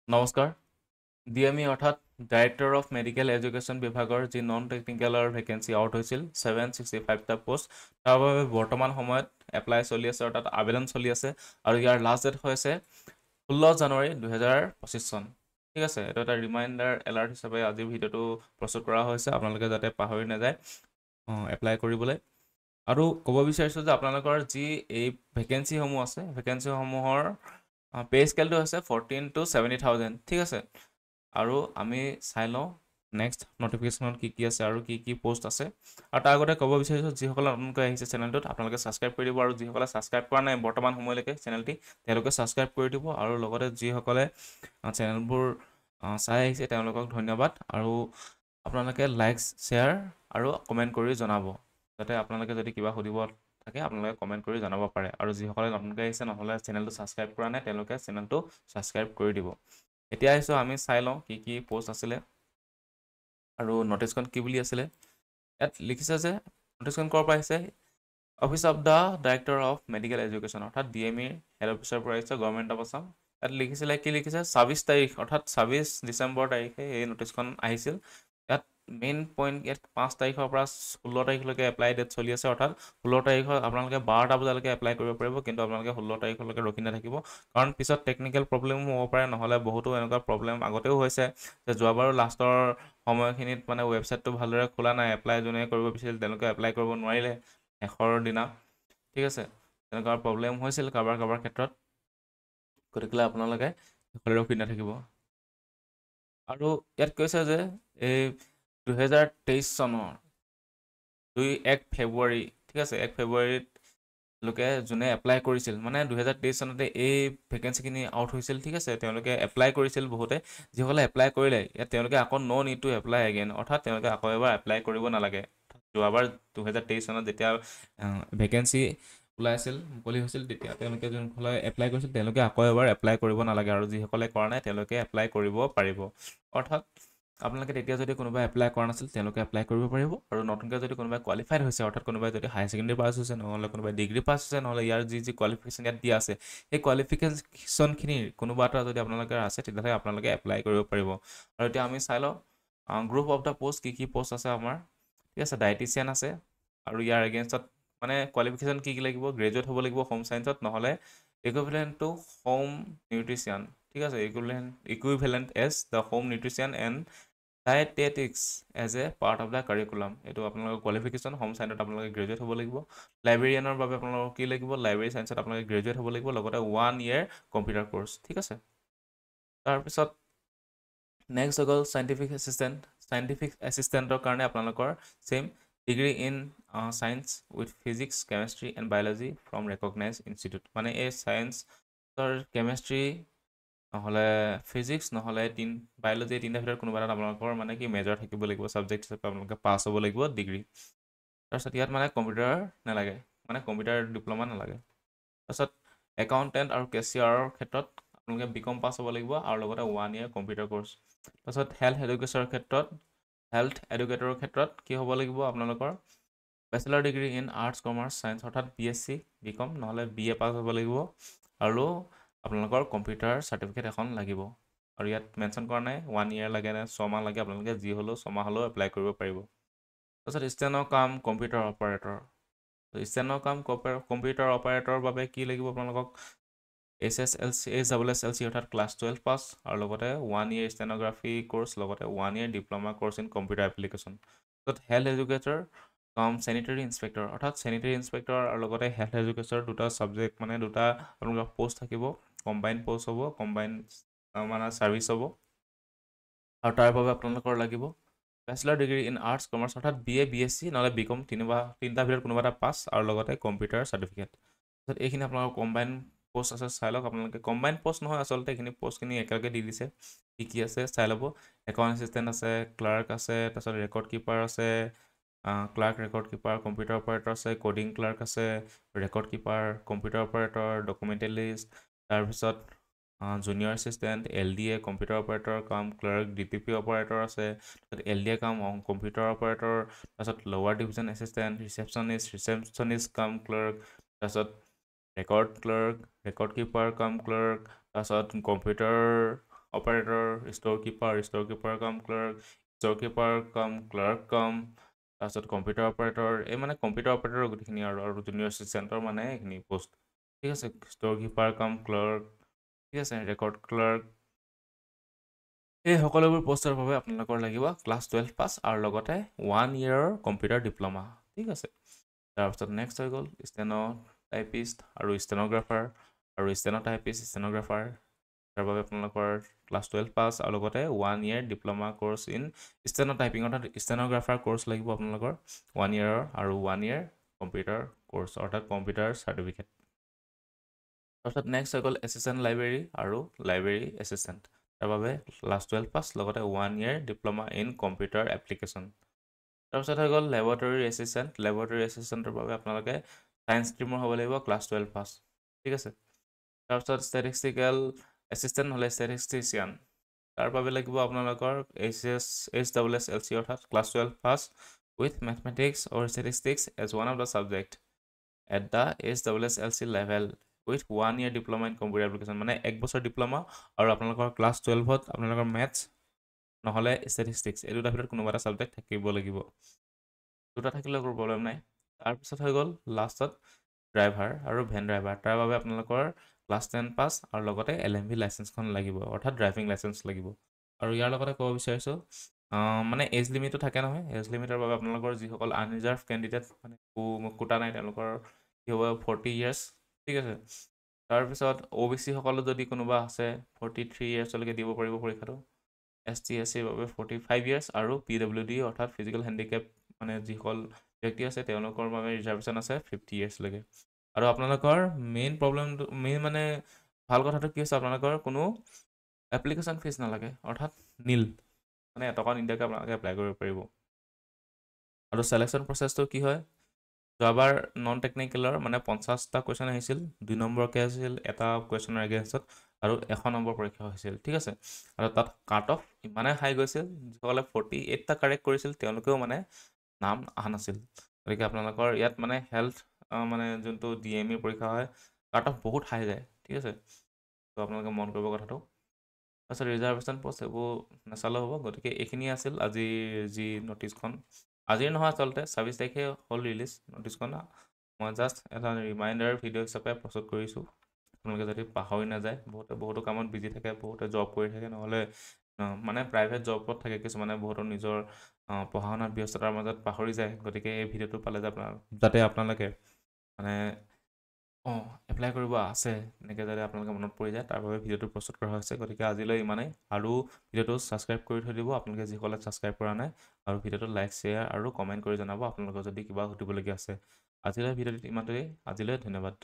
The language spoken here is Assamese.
নমস্কাৰ ডিএমই অৰ্থাৎ ডাইৰেক্টৰ অফ মেডিকেল এডুকেশ্যন বিভাগৰ যি নন টেকনিকেলৰ ভেকেঞ্চি আউট হৈছিল 765টা পোষ্ট তাৰ বাবে বৰ্তমান সময়ত এপ্লাই চলি আছে অৰ্থাৎ আবেদন চলি আছে আৰু ইয়াৰ লাষ্ট ডেট হৈছে 16 জানুৱাৰী 2025 চন ঠিক আছে এইটো এটা ৰিমাইণ্ডাৰ এলাৰ্ট হিচাপে আজিৰ ভিডিঅ'টো প্ৰস্তুত কৰা হৈছে আপোনালোকে যাতে পাহৰি নাযায় এপ্লাই কৰিবলৈ আৰু ক'ব বিচাৰিছোঁ যে আপোনালোকৰ যি এই ভেকেঞ্চিসমূহ আছে ভেকেঞ্চিসমূহৰ পে স্কেলটো হৈছে 14 to 70,000 ঠিক আছে আৰু আমি চাই লওঁ নেক্সট নটিফিকেশ্যনত কি আছে আৰু কি পোষ্ট আছে আৰু তাৰ আগতে ক'ব বিচাৰিছোঁ যিসকলে নতুনকৈ আহিছে চেনেলটোত আপোনালোকে ছাবস্ক্ৰাইব কৰি দিব আৰু যিসকলে ছাবস্ক্ৰাইব কৰা নাই বৰ্তমান সময়লৈকে চেনেলটি তেওঁলোকে ছাবস্ক্ৰাইব কৰি দিব আৰু লগতে যিসকলে চেনেলবোৰ চাই আহিছে তেওঁলোকক ধন্যবাদ আৰু আপোনালোকে লাইক শ্বেয়াৰ আৰু কমেণ্ট কৰি জনাব যাতে আপোনালোকে যদি কিবা সুধিব থাকে আপোনালোকে কমেণ্ট কৰি জনাব পাৰে আৰু যিসকলে নতুনকৈ আহিছে নহ'লে চেনেলটো ছাবস্ক্ৰাইব কৰা নাই তেওঁলোকে চেনেলটো ছাবস্ক্ৰাইব কৰি দিব এতিয়া আহিছোঁ আমি চাই লওঁ কি পোষ্ট আছিলে আৰু নটিচখন কি বুলি আছিলে ইয়াত লিখিছে যে নটিচখন ক'ৰ পৰা আহিছে office of the director of medical education অৰ্থাৎ ডিএমইৰ হেড অফিচৰ পৰা আহিছে গভৰ্ণমেণ্ট অফ আছাম ইয়াত লিখিছিলে কি লিখিছে 26 তাৰিখ অৰ্থাৎ 26 ডিচেম্বৰ তাৰিখে এই নটিচখন আহিছিল ইয়াত মেইন পইণ্ট ইয়াত 5 তাৰিখৰ পৰা 16 তাৰিখলৈকে এপ্লাই ডেট চলি আছে অৰ্থাৎ 16 তাৰিখত আপোনালোকে 12টা বজালৈকে এপ্লাই কৰিব পাৰিব কিন্তু আপোনালোকে 16 তাৰিখলৈকে ৰখি নাথাকিব কাৰণ পিছত টেকনিকেল প্ৰব্লেমো হ'ব পাৰে নহ'লে বহুতো এনেকুৱা প্ৰব্লেম আগতেও হৈছে যে যোৱাবাৰো লাষ্টৰ সময়খিনিত মানে ৱেবছাইটটো ভালদৰে খোলা নাই এপ্লাই যোনে কৰিব বিচাৰিছিল তেওঁলোকে এপ্লাই কৰিব নোৱাৰিলে শেষৰ দিনা ঠিক আছে তেনেকুৱা প্ৰব্লেম হৈছিল কাৰোবাৰ ক্ষেত্ৰত গতিকে আপোনালোকে শেষলৈ ৰখি নাথাকিব আৰু ইয়াত কৈছে যে এই 2023 চনৰ 1 ফেব্ৰুৱাৰী ঠিক আছে 1 ফেব্ৰুৱাৰীত লোকে যোনে এপ্লাই কৰিছিল মানে 2023 চনতে এই ভেকেঞ্চিখিনি আউট হৈছিল ঠিক আছে তেওঁলোকে এপ্লাই কৰিছিল বহুতে যিসকলে এপ্লাই কৰিলে ইয়াত তেওঁলোকে আকৌ ন' নিড টু এপ্লাই এগেইন অৰ্থাৎ তেওঁলোকে আকৌ এবাৰ এপ্লাই কৰিব নালাগে যোৱাবাৰ 2023 চনত যেতিয়া ভেকেঞ্চি ওলাইছিল মুকলি হৈছিল তেতিয়া তেওঁলোকে যোনসকলে এপ্লাই কৰিছিল তেওঁলোকে আকৌ এবাৰ এপ্লাই কৰিব নালাগে আৰু যিসকলে কৰা নাই তেওঁলোকে এপ্লাই কৰিব পাৰিব অৰ্থাৎ আপোনালোকে তেতিয়া যদি কোনোবাই এপ্লাই কৰা নাছিল তেওঁলোকে এপ্লাই কৰিব পাৰিব আৰু নতুনকৈ যদি কোনোবাই কোৱালিফাইড হৈছে অৰ্থাৎ কোনোবাই যদি হায়াৰ ছেকেণ্ডেৰী পাছ হৈছে নহ'লে কোনোবাই ডিগ্ৰী পাছ হৈছে নহ'লে ইয়াৰ যি কোৱালিফিকেশ্যন ইয়াত দিয়া আছে সেই কোৱালিফিকেশ্যনখিনিৰ কোনোবা এটা যদি আপোনালোকৰ আছে তেতিয়াহ'লে আপোনালোকে এপ্লাই কৰিব পাৰিব আৰু এতিয়া আমি চাই লওঁ গ্ৰুপ অফ দ্য পষ্ট কি পষ্ট আছে আমাৰ ঠিক আছে ডায়েটিচিয়ান আছে আৰু ইয়াৰ এগেইনষ্টত মানে কোৱালিফিকেশ্যন কি লাগিব গ্ৰেজুৱেট হ'ব লাগিব হোম চায়েন্সত নহ'লে ইকুইভেলেণ্ট টু হোম নিউট্ৰিচিয়ান ঠিক আছে equivalent as the home nutrition and dietetics as a part of the curriculum এইটো আপোনালোকৰ কোৱালিফিকেশ্যন হোম চায়েন্সত আপোনালোকে গ্ৰেজুৱেট হ'ব লাগিব লাইব্ৰেৰিয়ানৰ বাবে আপোনালোকক কি লাগিব লাইব্ৰেৰী চায়েন্সত আপোনালোকে গ্ৰেজুৱেট হ'ব লাগিব লগতে 1 year কম্পিউটাৰ কোৰ্চ ঠিক আছে তাৰপিছত নেক্সট হৈ গ'ল চাইণ্টিফিক এছিষ্টেণ্টৰ কাৰণে আপোনালোকৰ same degree in science with physics chemistry and biology from recognise institute মানে এই ছায়েন্সৰ কেমেষ্ট্ৰি নহ'লে ফিজিক্স নহ'লে বায়'লজি তিনিটা ভিতৰত কোনোবা এটা আপোনালোকৰ মানে কি মেজৰ থাকিব লাগিব ছাবজেক্ট হিচাপে আপোনালোকে পাছ হ'ব লাগিব ডিগ্ৰী তাৰপিছত ইয়াত মানে কম্পিউটাৰ নালাগে মানে কম্পিউটাৰ ডিপ্ল'মা নালাগে তাৰপিছত একাউণ্টেণ্ট আৰু কেচিয়াৰৰ ক্ষেত্ৰত আপোনালোকে বিকম পাছ হ'ব লাগিব আৰু লগতে 1 year কম্পিউটাৰ কোৰ্চ তাৰপিছত হেল্থ এডুকেটৰৰ ক্ষেত্ৰত কি হ'ব লাগিব আপোনালোকৰ bachelor degree in arts commerce science অৰ্থাৎ BSc বিকম নহ'লে BA পাছ হ'ব লাগিব আৰু আপোনালোকৰ কম্পিউটাৰ চাৰ্টিফিকেট এখন লাগিব আৰু ইয়াত মেনশ্যন কৰা নাই 1 year লাগে নে 6 মাহ লাগে আপোনালোকে যি হ'লেও 6 মাহ হ'লেও এপ্লাই কৰিব পাৰিব তাৰপিছত ষ্টেনৰ কাম কম্পিউটাৰ অপাৰেটৰ ষ্টেনৰ কাম কম্পিউটাৰ অপাৰেটৰৰ বাবে কি লাগিব আপোনালোকক SSLC অৰ্থাৎ ক্লাছ 12 পাছ আৰু লগতে 1 year ষ্টেনগ্ৰাফি কোৰ্চ লগতে 1 year diploma course in computer application তাৰপিছত হেল্থ এডুকেটৰ চেনিটেৰী ইনস্পেক্টৰ অৰ্থাৎ চেনিটেৰী ইনস্পেক্টৰ আৰু লগতে হেল্থ এডুকেটৰ দুটা ছাবজেক্ট মানে দুটা আপোনালোকৰ পোষ্ট থাকিব কম্বাইন পোষ্ট হ'ব কম্বাইন মানে ছাৰ্ভিচ হ'ব আৰু তাৰ বাবে আপোনালোকৰ লাগিব bachelor degree in arts commerce অৰ্থাৎ BA BSc নহ'লে বিকম তিনিটা ভিতৰত কোনোবা এটা পাছ আৰু লগতে কম্পিউটাৰ চাৰ্টিফিকেট তাৰপিছত এইখিনি আপোনালোকৰ কম্বাইন পোষ্ট আছে চাই লওক আপোনালোকে কম্বাইন পোষ্ট নহয় আচলতে এইখিনি পোষ্টখিনি একেলগে দি দিছে কি আছে চাই ল'ব একাউণ্ট এছিষ্টেণ্ট আছে ক্লাৰ্ক আছে তাৰপিছত ৰেকৰ্ড কিপাৰ আছে clerk record keeper computer operator আছে ক'ডিং ক্লাৰ্ক আছে record keeper computer operator documentalist তাৰপিছত junior assistant LDA computer operator কাম ক্লাৰ্ক DPP অপাৰেটৰ আছে তাৰপিছত LDA কাম কম্পিউটাৰ অপাৰেটৰ তাৰপিছত লোৱাৰ ডিভিজন এছিষ্টেণ্ট ৰিচেপশ্যনিষ্ট কাম ক্লাৰ্ক তাৰপিছত ৰেকৰ্ড কিপাৰ কাম ক্লাৰ্ক তাৰপিছত কম্পিউটাৰ অপাৰেটৰ, ষ্ট'ৰ কিপাৰ কাম ক্লাৰ্ক, ষ্ট'ৰ কিপাৰ কাম ক্লাৰ্ক কাম, তাৰপিছত কম্পিউটাৰ অপাৰেটৰ, এই মানে কম্পিউটাৰ অপাৰেটৰ গোটেইখিনি আৰু জুনিয়ৰ এছিষ্টেণ্টৰ মানে এইখিনি পোষ্ট, ঠিক আছে। ষ্ট'ৰ কিপাৰ কাম ক্লাৰ্ক, ঠিক আছে, ৰেকৰ্ড ক্লাৰ্ক, এই সকলোবোৰ পষ্টৰ বাবে আপোনালোকৰ লাগিব ক্লাছ 12 পাছ আৰু লগতে 1 year কম্পিউটাৰ ডিপ্ল'মা, ঠিক আছে। তাৰপিছত নেক্সট হৈ গ'ল ষ্টেনো টাইপিষ্ট আৰু ষ্টেনোগ্ৰাফাৰ আৰু ষ্টেনো টাইপিষ্ট ষ্টেনোগ্ৰাফাৰ, তাৰ বাবে আপোনালোকৰ ক্লাছ 12 পাছ আৰু লগতে 1 year diploma course in steno typing, অৰ্থাৎ ষ্টেনোগ্ৰাফাৰ কোৰ্চ লাগিব আপোনালোকৰ 1 year আৰু 1 year কম্পিউটাৰ কোৰ্চ, অৰ্থাৎ কম্পিউটাৰ চাৰ্টিফিকেট। তাৰপিছত নেক্সট হৈ গ'ল এছিষ্টেণ্ট লাইব্ৰেৰী আৰু লাইব্ৰেৰী এছিষ্টেণ্ট, তাৰ বাবে ক্লাছ 12 পাছ লগতে 1 year diploma in computer application. তাৰপিছত হৈ গ'ল লেবৰেটৰী এছিষ্টেণ্টৰ বাবে আপোনালোকে ছায়েন্স ষ্ট্ৰীমৰ হ'ব লাগিব ক্লাছ 12 পাছ, ঠিক আছে। তাৰপিছত ষ্টেটিষ্টিকেল এছিষ্টেণ্ট হ'লে ষ্টেটিষ্টিচিয়ান, তাৰ বাবে লাগিব আপোনালোকৰ HSSLC অৰ্থাৎ class 12 pass with mathematics or statistics as one of the subject at the HSSLC level with 1 year diploma in computer application, মানে 1 বছৰ ডিপ্ল'মা আৰু আপোনালোকৰ ক্লাছ 12ত আপোনালোকৰ মেথছ নহ'লে ষ্টেটিষ্টিক্স, এই দুটাৰ ভিতৰত কোনোবা এটা ছাবজেক্ট থাকিব লাগিব, দুটা থাকিলেও একো প্ৰব্লেম নাই। তাৰপিছত হৈ গ'ল লাষ্টত ড্ৰাইভাৰ আৰু ভেন ড্ৰাইভাৰ, তাৰ বাবে আপোনালোকৰ ক্লাছ 10 পাছ আৰু লগতে LMV লাইচেঞ্চখন লাগিব, অৰ্থাৎ ড্ৰাইভিং লাইচেঞ্চ লাগিব। আৰু ইয়াৰ লগতে ক'ব বিচাৰিছোঁ মানে এজ লিমিটো থাকে নহয়, এজ লিমিটৰ বাবে আপোনালোকৰ যিসকল আনৰিজাৰ্ভ কেণ্ডিডেট মানে কোটা নাই তেওঁলোকৰ কি হ'ব 40 years, ঠিক আছে। তাৰপিছত OBC সকলো যদি কোনোবা আছে 43 yearsলৈকে দিব পাৰিব পৰীক্ষাটো, ST SCৰ বাবে 45 years আৰু PWD অৰ্থাৎ ফিজিকেল হেণ্ডিকেপ মানে যিসকল ব্যক্তি আছে তেওঁলোকৰ বাবে ৰিজাৰ্ভেশ্যন আছে 50 yearsলৈকে। আৰু আপোনালোকৰ মেইন মানে ভাল কথাটো কি হৈছে, আপোনালোকৰ কোনো এপ্লিকেশ্যন ফিজ নালাগে, অৰ্থাৎ নীল, মানে এটকা নিদিয়াকৈ আপোনালোকে এপ্লাই কৰিব পাৰিব। আৰু ছিলেকশ্যন প্ৰচেছটো কি হয়, যোৱাবাৰ নন টেকনিকেলৰ মানে 50টা কুৱেশ্যন আহিছিল, 2 নম্বৰকৈ আছিল এটা কুৱেশ্যনৰ এগেইনষ্টত আৰু 100 নম্বৰ পৰীক্ষা হৈছিল, ঠিক আছে। আৰু তাত কাট অফ ইমানে হাই গৈছিল, যিসকলে 48টা কাৰেক্ট কৰিছিল তেওঁলোকেও মানে নাম অহা নাছিল, গতিকে আপোনালোকৰ ইয়াত মানে হেল্থ মানে যোনটো DME পৰীক্ষা হয় কাট অফ বহুত হাই যায়, ঠিক আছে, তো আপোনালোকে মন কৰিব কথাটো। তাৰপিছত ৰিজাৰ্ভেশ্যন পষ্ট এইবোৰ নাচালেও হ'ব, গতিকে এইখিনি আছিল আজিৰ যি নটিছখন, আজিৰ নহয় আচলতে 26 তাৰিখে হ'ল ৰিলিজ নটিছখন, মই জাষ্ট এটা ৰিমাইণ্ডাৰ ভিডিঅ' হিচাপে প্ৰস্তুত কৰিছোঁ, আপোনালোকে যদি পাহৰি নাযায়, বহুতো কামত বিজি থাকে, বহুতে জব কৰি থাকে, নহ'লে মানে প্ৰাইভেট জবত থাকে কিছুমানে, বহুতো নিজৰ পঢ়া শুনাৰ ব্যস্ততাৰ মাজত পাহৰি যায়, গতিকে এই ভিডিঅ'টো পালে যাতে আপোনালোকে মানে এপ্লাই কৰিব আছে এনেকৈ যাতে আপোনালোকে মনত পৰি যায়, তাৰ বাবে ভিডিঅ'টো প্ৰস্তুত কৰা হৈছে। গতিকে আজিলৈ ইমানেই, আৰু ভিডিঅ'টো ছাবস্ক্ৰাইব কৰি থৈ দিব আপোনালোকে যিসকলে ছাবস্ক্ৰাইব কৰা নাই, আৰু ভিডিঅ'টো লাইক শ্বেয়াৰ আৰু কমেণ্ট কৰি জনাব আপোনালোকৰ যদি কিবা সুধিবলগীয়া আছে। আজিলৈ ভিডিঅ'টো ইমানটোৱেই, আজিলৈ ধন্যবাদ।